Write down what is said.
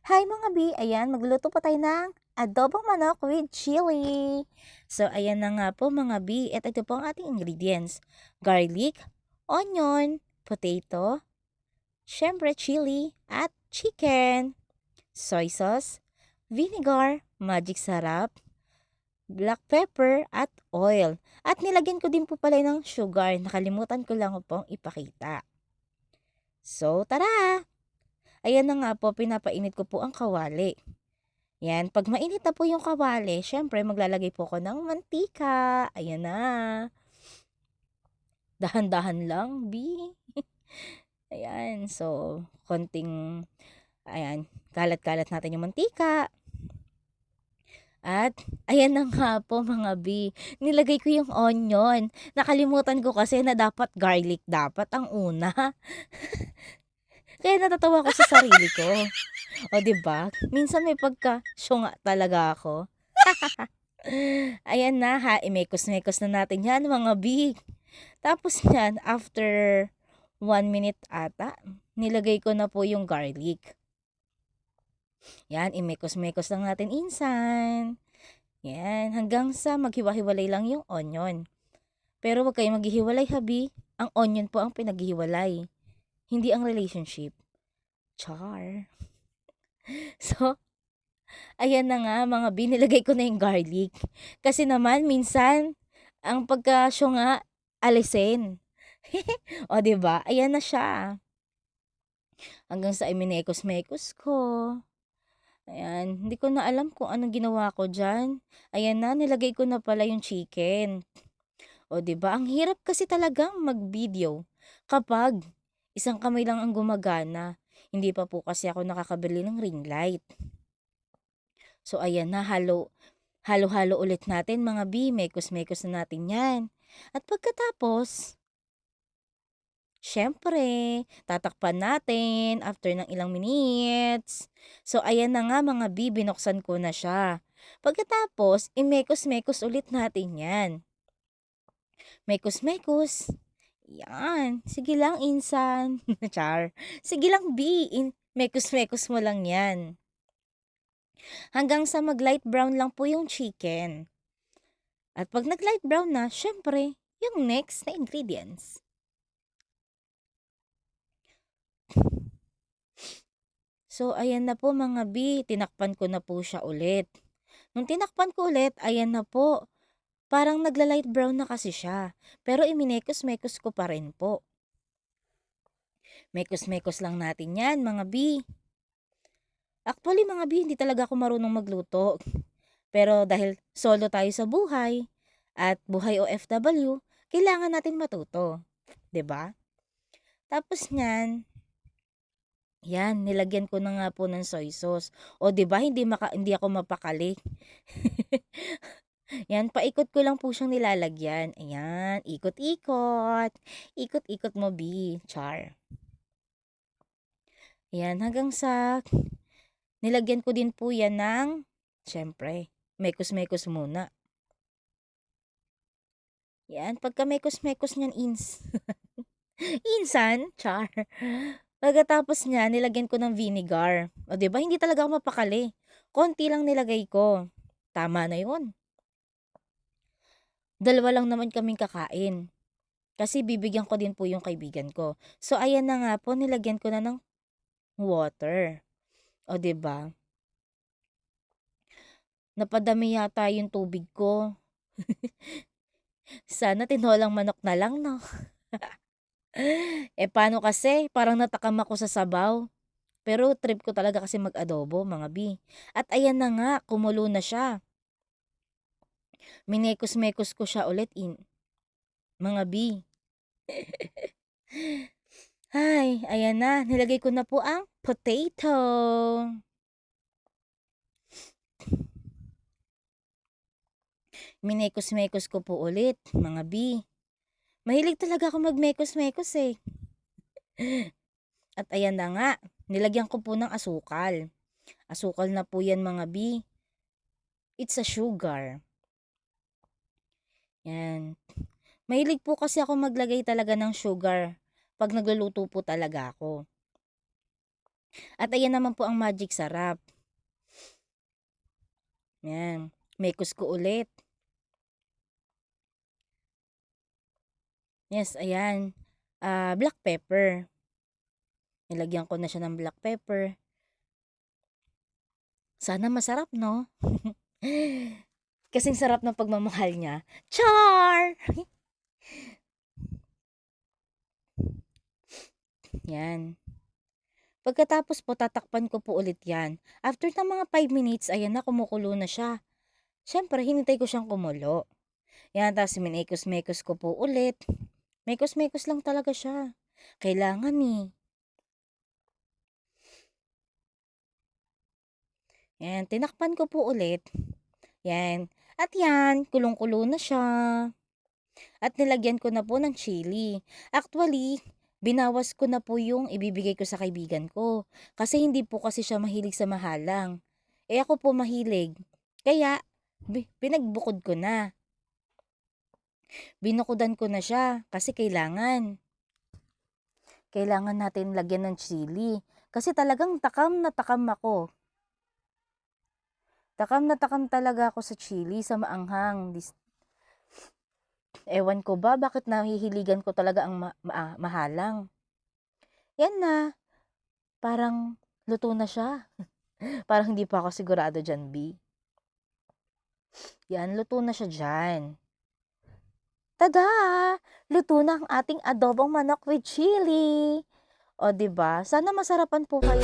Hi mga bi, ayan, magluluto po tayo ng adobong manok with chili. So, ayan na nga po mga bi, at ito po ang ating ingredients. Garlic, onion, potato, syempre chili, at chicken. Soy sauce, vinegar, magic sarap, black pepper, at oil. At nilagyan ko din po pala ng sugar, nakalimutan ko lang pong ipakita. So, tara! Ayan na nga po, pinapainit ko po ang kawali. Yan, pag mainit na po yung kawali, syempre maglalagay po ako ng mantika. Ayan na. Dahan-dahan lang, B. Ayan, so, ayan, kalat-kalat natin yung mantika. At, ayan na nga po mga B, nilagay ko yung onion. Nakalimutan ko kasi na dapat garlic dapat ang una. Kaya natatawa ko sa sarili ko. O, 'di ba? Minsan may pagka-syunga talaga ako. Ayan na ha, imekos-mekos na natin yan mga big. Tapos yan, after 1 minute ata, nilagay ko na po yung garlic. Yan, imekos-mekos lang natin insan. Yan, hanggang sa maghiwa-hiwalay lang yung onion. Pero wag kayong maghihiwalay habi. Ang onion po ang pinaghihiwalay. Hindi ang relationship. Char. So, ayan na nga mga binilagay ko na yung garlic. Kasi naman minsan ang pagkasyunga alisin. O 'di ba? Ayan na siya. Hanggang sa iminekos-mekos ko. Ayan, hindi ko na alam kung anong ginawa ko diyan. Ayan na, nilagay ko na pala yung chicken. O 'di ba? Ang hirap kasi talagang mag-video kapag isang kamay lang ang gumagana. Hindi pa po kasi ako nakakabili ng ring light. So ayan na, halo-halo ulit natin mga B, mekos-mekos na natin yan. At pagkatapos, syempre, tatakpan natin after ng ilang minutes. So ayan na nga mga B, binuksan ko na siya. Pagkatapos, imekos-mekos ulit natin yan. Mekos-mekos. Yan. Sige lang, insan. Char. Sige lang, B. Mekos-mekos mo lang yan. Hanggang sa mag-light brown lang po yung chicken. At pag nag-light brown na, syempre, yung next na ingredients. So, ayan na po mga B, tinakpan ko na po siya ulit. Nung tinakpan ko ulit, ayan na po. Parang nagla-light brown na kasi siya. Pero iminekos-mekos ko pa rin po. Mekos-mekos lang natin yan mga B. Actually mga B, hindi talaga ako marunong magluto. Pero dahil solo tayo sa buhay at buhay OFW, kailangan natin matuto. 'Di ba? Tapos niyan, yan, nilagyan ko na nga po ng soy sauce. O 'di ba hindi ako mapakali. Yan, paikot ko lang po siyang nilalagyan. Ayan, ikot-ikot. Ikot-ikot mo, B. Char. Ayan, hanggang sa nilagyan ko din po yan ng, syempre, mekos-mekos muna. Yan, pagka mekos-mekos niyan, insan, char. Pagkatapos niya, nilagyan ko ng vinegar. O, 'di ba? Hindi talaga ako mapakali. Konti lang nilagay ko. Tama na 'yon. Dalawa lang naman kaming kakain. Kasi bibigyan ko din po yung kaibigan ko. So, ayan na nga po, nilagyan ko na ng water. O, 'di ba? Napadami yata yung tubig ko. Sana tinolang manok na lang, no? Paano kasi? Parang natakam ako sa sabaw. Pero trip ko talaga kasi mag-adobo, mga B. At ayan na nga, kumulo na siya. Minekos-mekos ko siya ulit mga B. Ay, ayan na. Nilagay ko na po ang potato. Minekos-mekos ko po ulit, mga B. Mahilig talaga ako magmekos-mekos eh. At ayan na nga, nilagyan ko po ng asukal. Asukal na po yan mga B. It's a sugar. Yan. Mahilig po kasi ako maglagay talaga ng sugar pag nagluluto po talaga ako. At ayan naman po ang magic sarap. Yan. Mekos ko ulit. Yes, ayan. Black pepper. Nilagyan ko na siya ng black pepper. Sana masarap, no? Kasing sarap ng pagmamahal niya. Char! Yan. Pagkatapos po, tatakpan ko po ulit yan. After ng mga 5 minutes, ayan na, kumukulo na siya. Siyempre, hinintay ko siyang kumulo. Yan, tapos minekos-mekos ko po ulit. Mekos-mekos lang talaga siya. Kailangan eh. Yan, tinakpan ko po ulit. Yan. At yan, kulong-kulo na siya. At nilagyan ko na po ng chili. Actually, binawas ko na po yung ibibigay ko sa kaibigan ko. Kasi hindi po kasi siya mahilig sa mahalang. Ako po mahilig. Kaya, pinagbukod ko na. Binukudan ko na siya kasi kailangan. Kailangan natin lagyan ng chili. Kasi talagang takam na takam ako. Takam na takam talaga ako sa chili, sa maanghang. Ewan ko ba, bakit nahihiligan ko talaga ang mahalang. Yan na. Parang luto na siya. Parang hindi pa ako sigurado dyan, B. Yan, luto na siya dyan. Tada! Luto na ang ating adobong manok with chili. O, diba? Sana masarapan po kayo.